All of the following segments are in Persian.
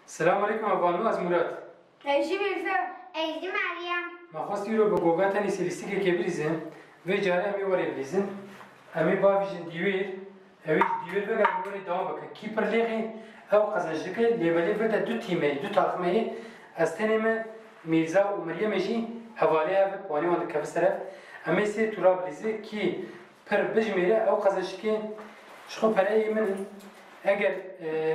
السلام عليكم أبانو از مراد. ایجی میرزا. ایجی مریم. ما خواست رو به گوگات هنی سلیستی که بریزن و جاره همی وری بریزن همی با ویژن دیویر همی دیویر بگر بوری دوام بکن کیپر لیغی او قزنجی که لیبلی فرده دو تیمه دو تاقمه از تنیم میرزا و مریم جی حواله هفت بانی وانده کفس طرف همی سی تورا بریزه کی پر بجمیره او قزنجی که شخو پرهی من اگر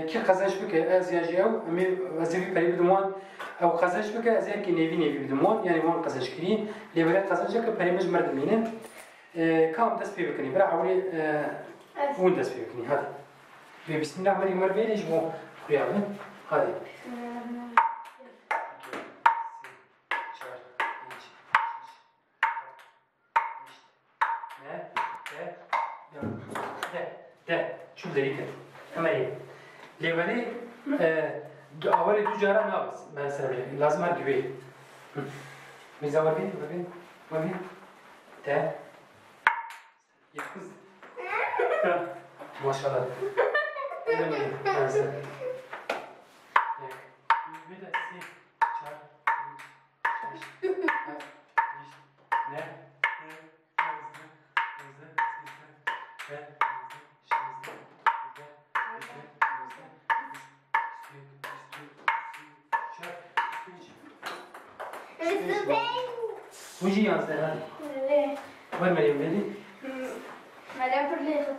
کی قزنج بکه از یاجی او امی وظیفه پری بدمون او قزنج بکه از یکی نیوی بدمون یعنی وان قزنج کری لیبرال قزنج که پری مج مرد مینه کام دست پی بکنی برای عولی وون دست پی بکنی هذا بسم الله الرحمن الرحیم بیلیش مو خیابه هذا شو ذريك تمام ليبالي اول دو جاره ناقص مثلا لازم ارجع ميزان وين ده يخز ما شاء الله وجي يا سلام وين مريم بيدي؟ مریم پر لیخت.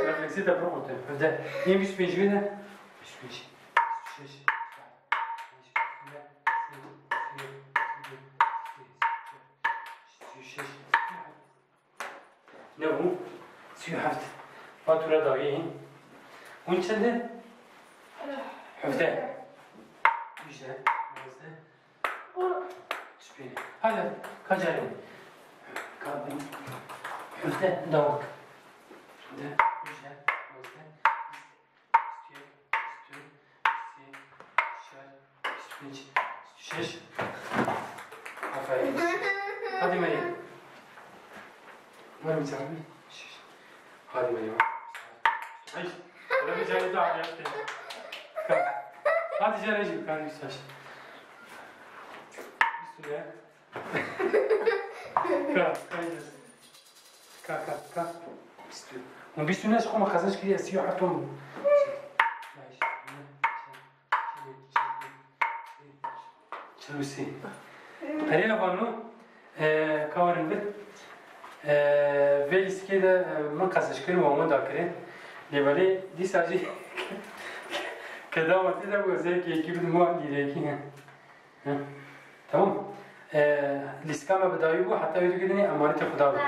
رفلكسي ده بروح ده يمشي في جبينه مش نو سيو حفت فاتورة داغي وين شنده حفته ويشه موزده شبيني هذا كجاري كابين حفته داوك ده ويشه موزده شش عفاية هذه مريم مريم تعبي شش هذه مريم عيش ولا بيجي تعب يا أختي هذه جرى يجي كان يساش بسرعة كا بسرعة وبسرعة شو ما خزنش كذي أسيو حطهم چلوسی پریا بانو کارن بد ولیس که ده من قصدش کردم و من داکره لیبالی دی ساجی کدامتی ده بوزه که یکی بد ما لیره کی تمام لیسکا ما بدایی بو حتی ویدو کدنی امانت خدا بود